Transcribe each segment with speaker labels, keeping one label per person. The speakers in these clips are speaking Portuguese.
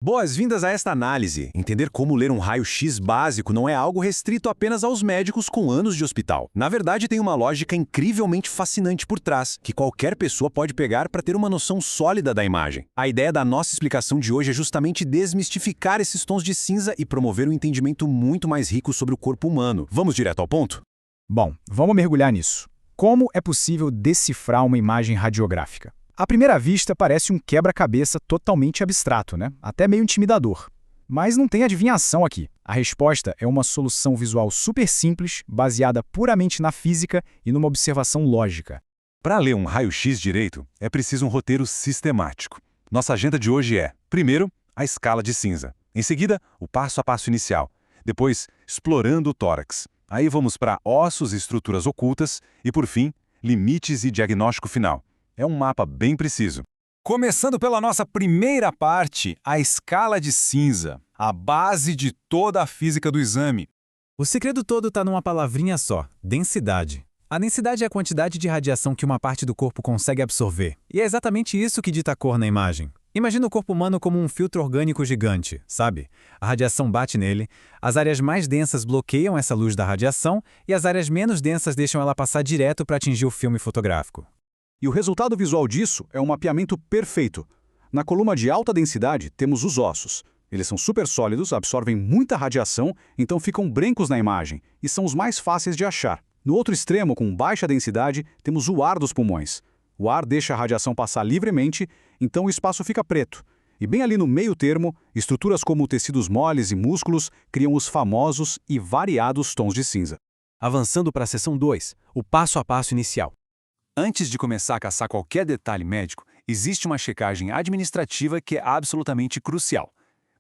Speaker 1: Boas-vindas a esta análise. Entender como ler um raio-x básico não é algo restrito apenas aos médicos com anos de hospital. Na verdade, tem uma lógica incrivelmente fascinante por trás, que qualquer pessoa pode pegar para ter uma noção sólida da imagem. A ideia da nossa explicação de hoje é justamente desmistificar esses tons de cinza e promover um entendimento muito mais rico sobre o corpo humano. Vamos direto ao ponto?
Speaker 2: Bom, vamos mergulhar nisso. Como é possível decifrar uma imagem radiográfica? À primeira vista, parece um quebra-cabeça totalmente abstrato, né? Até meio intimidador. Mas não tem adivinhação aqui. A resposta é uma solução visual super simples, baseada puramente na física e numa observação lógica.
Speaker 3: Para ler um raio-x direito, é preciso um roteiro sistemático. Nossa agenda de hoje é, primeiro, a escala de cinza. Em seguida, o passo a passo inicial. Depois, explorando o tórax. Aí vamos para ossos e estruturas ocultas. E, por fim, limites e diagnóstico final. É um mapa bem preciso.
Speaker 4: Começando pela nossa primeira parte, a escala de cinza, a base de toda a física do exame.
Speaker 5: O segredo todo está numa palavrinha só: densidade. A densidade é a quantidade de radiação que uma parte do corpo consegue absorver. E é exatamente isso que dita a cor na imagem. Imagina o corpo humano como um filtro orgânico gigante, sabe? A radiação bate nele, as áreas mais densas bloqueiam essa luz da radiação e as áreas menos densas deixam ela passar direto para atingir o filme fotográfico.
Speaker 6: E o resultado visual disso é um mapeamento perfeito. Na coluna de alta densidade, temos os ossos. Eles são super sólidos, absorvem muita radiação, então ficam brancos na imagem, e são os mais fáceis de achar. No outro extremo, com baixa densidade, temos o ar dos pulmões. O ar deixa a radiação passar livremente, então o espaço fica preto. E bem ali no meio termo, estruturas como tecidos moles e músculos criam os famosos e variados tons de cinza.
Speaker 1: Avançando para a seção 2, o passo a passo inicial.
Speaker 3: Antes de começar a caçar qualquer detalhe médico, existe uma checagem administrativa que é absolutamente crucial.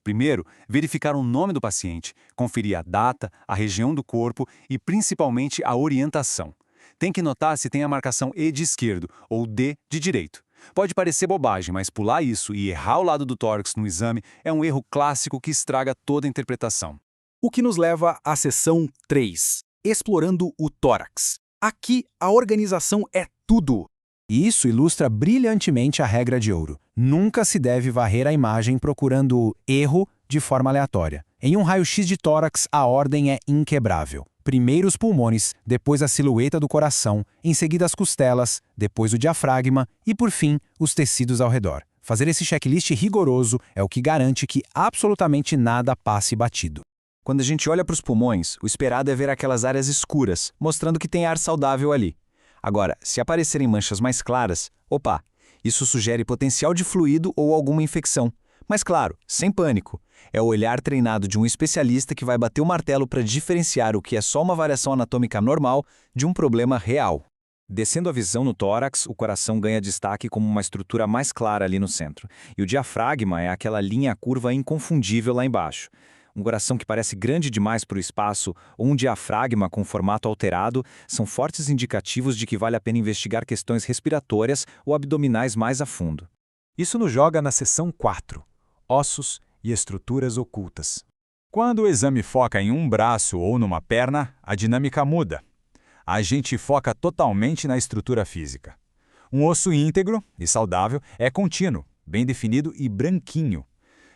Speaker 3: Primeiro, verificar o nome do paciente, conferir a data, a região do corpo e principalmente a orientação. Tem que notar se tem a marcação E de esquerdo ou D de direito. Pode parecer bobagem, mas pular isso e errar o lado do tórax no exame é um erro clássico que estraga toda a interpretação.
Speaker 6: O que nos leva à seção 3, explorando o tórax. Aqui, a organização é tudo.
Speaker 2: E isso ilustra brilhantemente a regra de ouro. Nunca se deve varrer a imagem procurando erro de forma aleatória. Em um raio-x de tórax, a ordem é inquebrável. Primeiro os pulmões, depois a silhueta do coração, em seguida as costelas, depois o diafragma e, por fim, os tecidos ao redor. Fazer esse checklist rigoroso é o que garante que absolutamente nada passe batido.
Speaker 7: Quando a gente olha para os pulmões, o esperado é ver aquelas áreas escuras, mostrando que tem ar saudável ali. Agora, se aparecerem manchas mais claras, opa, isso sugere potencial de fluido ou alguma infecção. Mas claro, sem pânico. É o olhar treinado de um especialista que vai bater o martelo para diferenciar o que é só uma variação anatômica normal de um problema real. Descendo a visão no tórax, o coração ganha destaque como uma estrutura mais clara ali no centro. E o diafragma é aquela linha curva inconfundível lá embaixo. Um coração que parece grande demais para o espaço ou um diafragma com formato alterado são fortes indicativos de que vale a pena investigar questões respiratórias ou abdominais mais a fundo.
Speaker 2: Isso nos joga na seção 4, ossos e estruturas ocultas.
Speaker 4: Quando o exame foca em um braço ou numa perna, a dinâmica muda. A gente foca totalmente na estrutura física. Um osso íntegro e saudável é contínuo, bem definido e branquinho.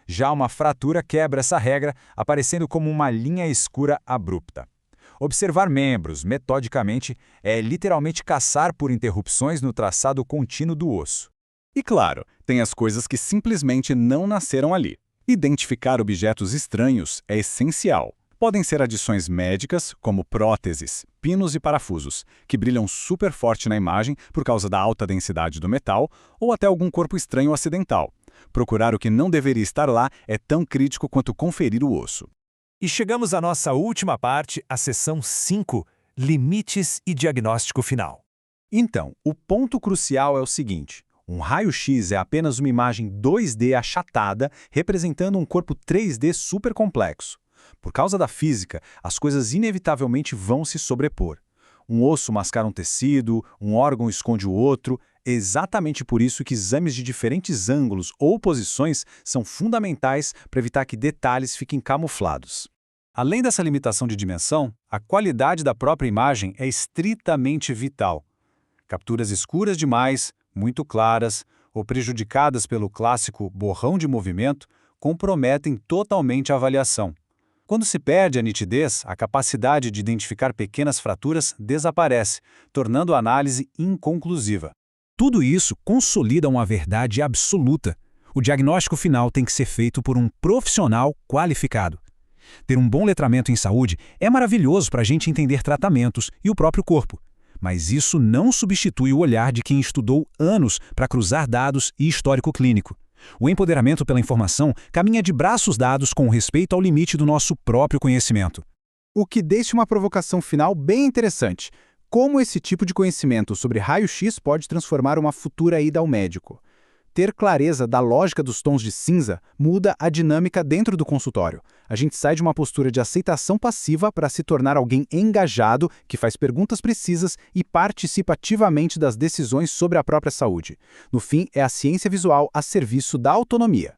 Speaker 4: Já uma fratura quebra essa regra, aparecendo como uma linha escura abrupta. Observar membros metodicamente é literalmente caçar por interrupções no traçado contínuo do osso.
Speaker 6: E claro, tem as coisas que simplesmente não nasceram ali. Identificar objetos estranhos é essencial. Podem ser adições médicas, como próteses, pinos e parafusos, que brilham super forte na imagem por causa da alta densidade do metal, ou até algum corpo estranho acidental. Procurar o que não deveria estar lá é tão crítico quanto conferir o osso.
Speaker 5: E chegamos à nossa última parte, a seção 5, limites e diagnóstico final.
Speaker 2: Então, o ponto crucial é o seguinte: um raio-x é apenas uma imagem 2D achatada representando um corpo 3D super complexo. Por causa da física, as coisas inevitavelmente vão se sobrepor. Um osso mascara um tecido, um órgão esconde o outro. É exatamente por isso que exames de diferentes ângulos ou posições são fundamentais para evitar que detalhes fiquem camuflados.
Speaker 6: Além dessa limitação de dimensão, a qualidade da própria imagem é estritamente vital. Capturas escuras demais, muito claras, ou prejudicadas pelo clássico borrão de movimento,
Speaker 2: comprometem totalmente a avaliação. Quando se perde a nitidez, a capacidade de identificar pequenas fraturas desaparece, tornando a análise inconclusiva.
Speaker 5: Tudo isso consolida uma verdade absoluta. O diagnóstico final tem que ser feito por um profissional qualificado. Ter um bom letramento em saúde é maravilhoso para a gente entender tratamentos e o próprio corpo, mas isso não substitui o olhar de quem estudou anos para cruzar dados e histórico clínico. O empoderamento pela informação caminha de braços dados com respeito ao limite do nosso próprio conhecimento.
Speaker 6: O que deixa uma provocação final bem interessante. Como esse tipo de conhecimento sobre raio-x pode transformar uma futura ida ao médico? Ter clareza da lógica dos tons de cinza muda a dinâmica dentro do consultório. A gente sai de uma postura de aceitação passiva para se tornar alguém engajado, que faz perguntas precisas e participa ativamente das decisões sobre a própria saúde. No fim, é a ciência visual a serviço da autonomia.